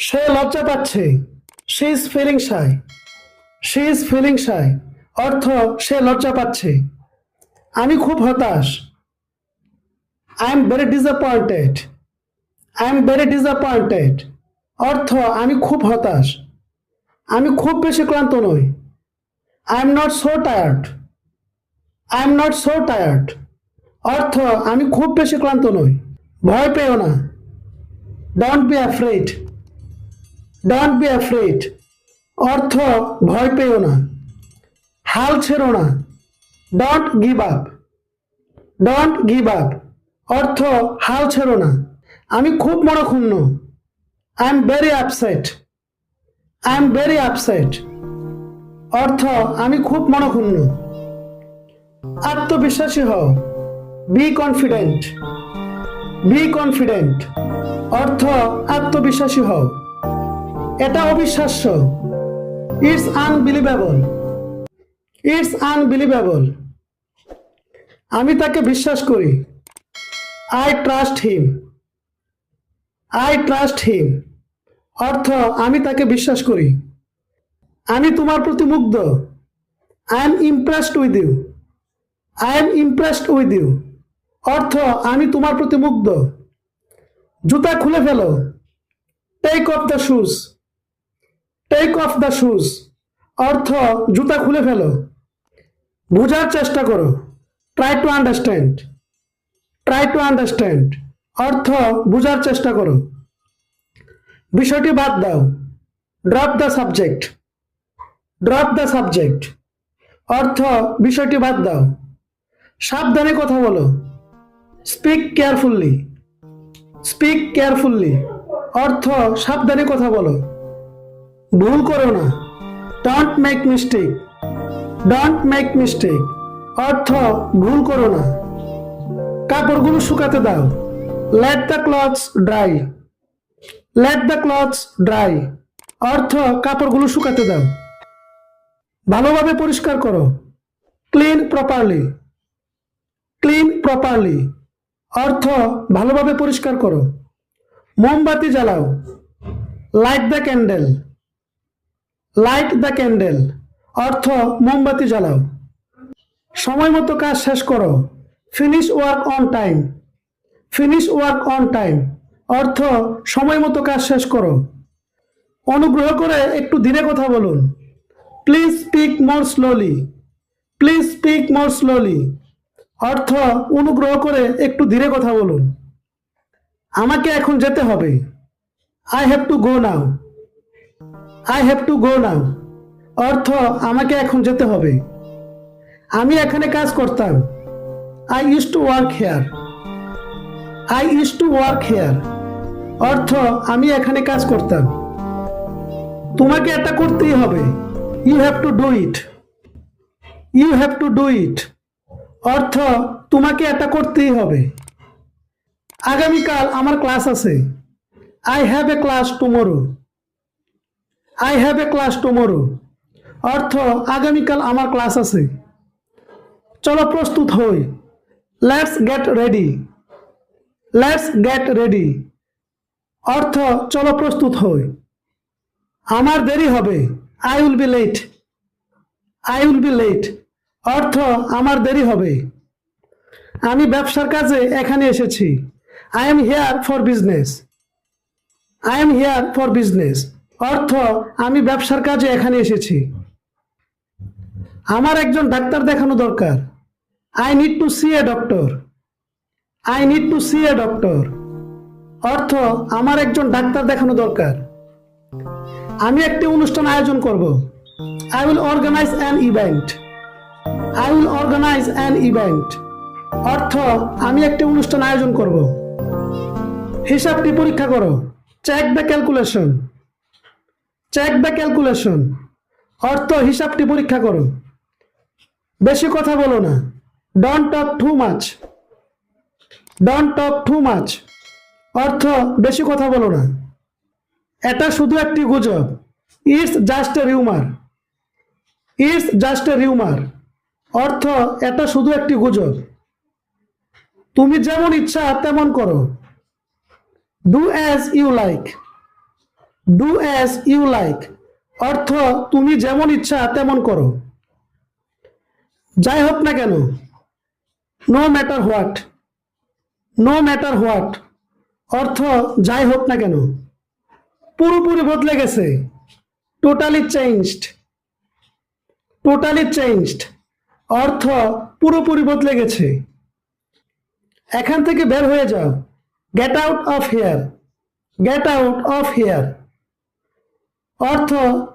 সে লজ্জা পাচ্ছে। She is feeling shy. She is feeling shy অর্থ সে লজ্জা পাচ্ছে। আমি খুব হতাশ। I am very disappointed. I am very disappointed অর্থ আমি খুব হতাশ। আমি খুব বেশি ক্লান্ত নই। I am not so tired. I am not so tired অর্থ আমি খুব বেশি ক্লান্ত নই। ভয় পেও না। Don't be afraid. Don't be afraid অর্থ ভয় পেও না। হাল ছেড়ো না। Don't give up. Don't give up অর্থ হাল ছেড়ো না। আমি খুব মনক্ষুণ্ণ। I am very upset. I am very upset অর্থ আমি খুব মনক্ষুণ্ণ। আত্মবিশ্বাসী হও। Be confident. বি কনফিডেন্ট অর্থ আত্মবিশ্বাসী হও। এটা অবিশ্বাস্য। It's unbelievable. ইটস আনবিলিভেবল আমি তাকে বিশ্বাস করি। I trust him. I trust him অর্থ আমি তাকে বিশ্বাস করি। আমি তোমার প্রতি মুগ্ধ। I am impressed with you. I am impressed with you অর্থ আমি তোমার প্রতি মুগ্ধ। জুতা খুলে ফেলো। Take off the shoes. Take off the shoes অর্থ জুতা খুলে ফেলো। বোঝার চেষ্টা করো। Try to understand. Try to understand অর্থ বোঝার চেষ্টা করো। বিষয়টি বাদ দাও। Drop the subject. Drop the subject অর্থ বিষয়টি বাদ দাও। সাবধানে কথা বলো। Speak carefully. স্পিক কেয়ারফুলি অর্থ সাবধানে কথা বলো। ভুল করো না। Don't make mistake. Don't make mistake অর্থ ভুল করো না। কাপড়গুলো শুকাতে দাও। Let the clothes dry. Let the clothes dry অর্থ কাপড়গুলো শুকাতে দাও। ভালোভাবে পরিষ্কার করো। Clean properly. ক্লিন প্রপারলি অর্থ ভালোভাবে পরিষ্কার করো। মোমবাতি জ্বালাও। Light the candle. Light the candle অর্থ মোমবাতি জ্বালাও। সময় মতো কাজ শেষ করো। Finish work on time. Finish work on time অর্থ সময় মতো কাজ শেষ করো। অনুগ্রহ করে একটু ধীরে কথা বলুন। Please speak more slowly. Please speak more slowly অর্থ অনুগ্রহ করে একটু ধীরে কথা বলুন। আমাকে এখন যেতে হবে। I have to go now. I have to go now অর্থ আমাকে এখন যেতে হবে। আমি এখানে কাজ করতাম। I use to work here. I use to work here অর্থ আমি এখানে কাজ করতাম। তোমাকে এটা করতেই হবে। You have to do it. You have to do it অর্থ তোমাকে এটা করতেই হবে। আগামীকাল আমার ক্লাস আছে। I have a class tomorrow. I have a class tomorrow অর্থ আগামীকাল আমার ক্লাস আছে। চলো প্রস্তুত হই। Let's get ready. Let's get ready অর্থ চলো প্রস্তুত হই। আমার দেরি হবে। I will be late. I will be late অর্থ আমার দেরি হবে। আমি ব্যবসার কাজে এখানে এসেছি। I am here for business. I am here for business অর্থ আমি ব্যবসার কাজে এখানে এসেছি। আমার একজন ডাক্তার দেখানো দরকার। I need to see a doctor. I need to see a doctor অর্থ আমার একজন ডাক্তার দেখানো দরকার। আমি একটি অনুষ্ঠান আয়োজন করব। I will organise an event. I will organise an event অর্থ আমি একটি অনুষ্ঠান আয়োজন করব। হিসাবটি পরীক্ষা করো। Check the calculation. Check the calculation অর্থ হিসাবটি পরীক্ষা করো। বেশি কথা বলো না। Don't talk too much. Don't talk too much অর্থ বেশি কথা বলো না। এটা শুধু একটি গুজব। It's just a rumour. It's just a rumour অর্থ এটা শুধু একটি গুজব। তুমি যেমন ইচ্ছা তেমন করো। Do as you like. Do as you like অর্থ তুমি যেমন ইচ্ছা তেমন করো। যাই হোক না কেন, no matter what. No matter what অর্থ যাই হোক না কেন। পুরোপুরি বদলে গেছে, টোটালি চেঞ্জড। টোটালি চেঞ্জড অর্থ পুরোপুরি বদলে গেছে। এখান থেকে বের হয়ে যাও, get out of here. Get out of here অর্থ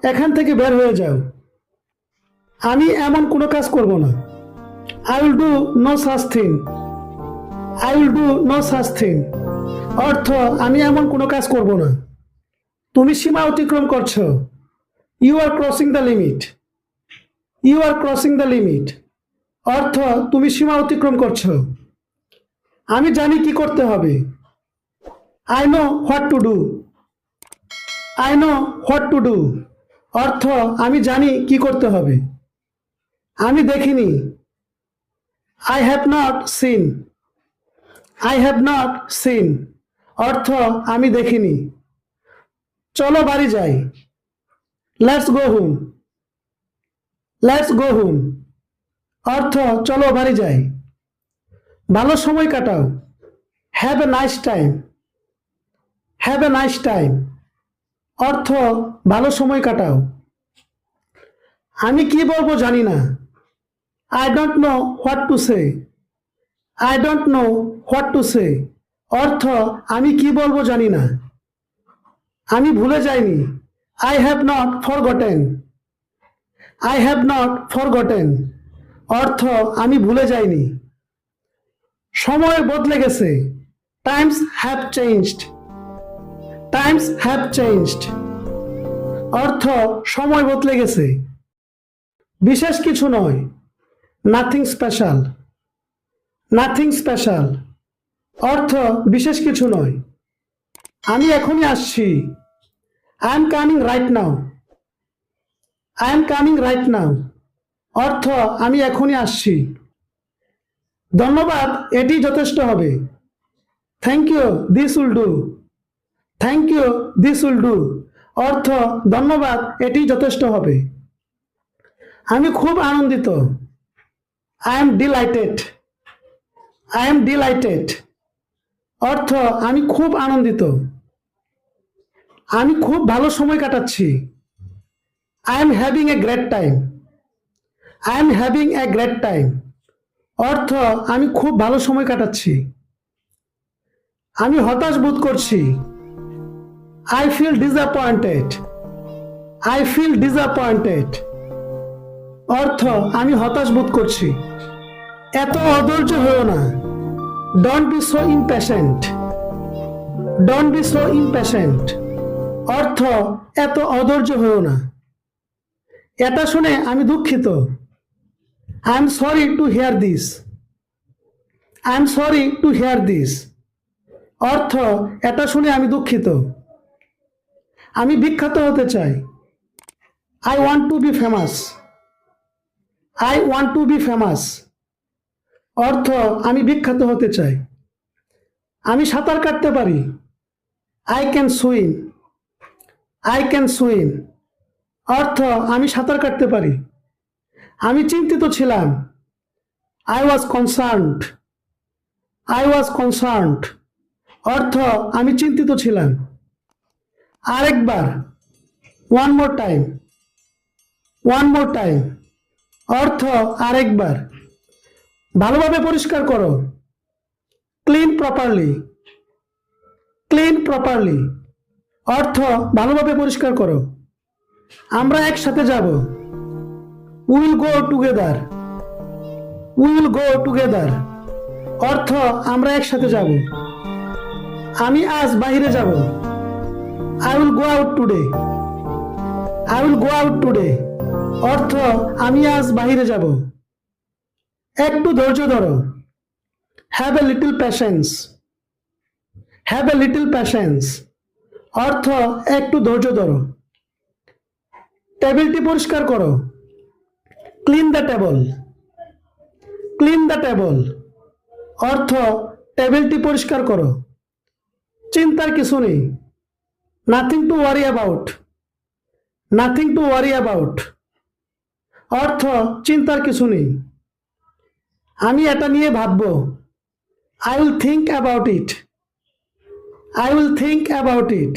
এখান থেকে বের হয়ে যাও। আমি এমন কোনো কাজ করব না, I will do no such thing. I will do no such thing অর্থ আমি এমন কোনো কাজ করব না। তুমি সীমা অতিক্রম করছো, you are crossing the limit. You are crossing the limit অর্থ তুমি সীমা অতিক্রম করছো। আমি জানি কি করতে হবে, I know what to do. I know what to do অর্থ আমি জানি কি করতে হবে। আমি দেখিনি, I have not seen. I have not seen অর্থ আমি দেখিনি। চলো বাড়ি যাই, let's go home. Let's go home অর্থ চলো বাড়ি যাই। ভালো সময় কাটাও, have a nice time. Have a nice time অর্থ ভালো সময় কাটাও। আমি কি বলবো জানি না, I don't know what to say. I don't know what to say অর্থ আমি কি বলবো জানি না। আমি ভুলে যাইনি, I have not forgotten. I have not forgotten অর্থ আমি ভুলে যাইনি। সময় বদলে গেছে, Times have changed. Times have changed অর্থ সময় বদলে গেছে। বিশেষ কিছু নয়, নাথিং স্পেশাল। নাথিং স্পেশাল অর্থ বিশেষ কিছু নয়। আমি এখনই আসছি, I am coming right now. I am coming right now অর্থ আমি এখনই আসছি। ধন্যবাদ, এটি যথেষ্ট হবে। Thank you, this will do. Thank you, this will do অর্থ ধন্যবাদ, এটি যথেষ্ট হবে। আমি খুব আনন্দিত, I am delighted. I am delighted অর্থ আমি খুব আনন্দিত। আমি খুব ভালো সময় কাটাচ্ছি, I am having a great time. I am having a great time অর্থ আমি খুব ভালো সময় কাটাচ্ছি। আমি হতাশ বোধ করছি, I feel disappointed. I feel disappointed অর্থ আমি হতাশ বোধ করছি। এত অধৈর্য হও না, don't be so impatient. Don't be so impatient অর্থ এত অধৈর্য হও না। এটা শুনে আমি দুঃখিত, I am sorry to hear this. I am sorry to hear this অর্থ এটা শুনে আমি দুঃখিত। আমি বিখ্যাত হতে চাই, I want to be famous. I want to be famous অর্থ আমি বিখ্যাত হতে চাই। আমি সাঁতার কাটতে পারি, I can swim. I can swim অর্থ আমি সাঁতার কাটতে পারি। আমি চিন্তিত ছিলাম, I was concerned. I was concerned অর্থ আমি চিন্তিত ছিলাম। আরেকবার, one more time. One more time অর্থ আরেকবার। ভালোভাবে পরিষ্কার করো, ক্লিন প্রপারলি। ক্লিন প্রপারলি অর্থ ভালোভাবে পরিষ্কার করো। আমরা একসাথে যাব, will go together. Will go together অর্থ আমরা একসাথে যাব। আমি আজ বাইরে যাব, I will go out today. I will go out today অর্থ আমি আজ বাইরে যাব। একটু ধৈর্য ধরো, have a little patience. Have a little patience অর্থ একটু ধৈর্য ধরো। টেবিলটি পরিষ্কার করো, clean the table. Clean the table অর্থ টেবিলটি পরিষ্কার করো। চিন্তার কিছু নেই, nothing to worry about, nothing to worry about অর্থ চিন্তার কিছু নেই। আমি এটা নিয়ে ভাববো, I will think about it, I will think about it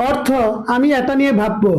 অর্থ আমি এটা নিয়ে ভাববো।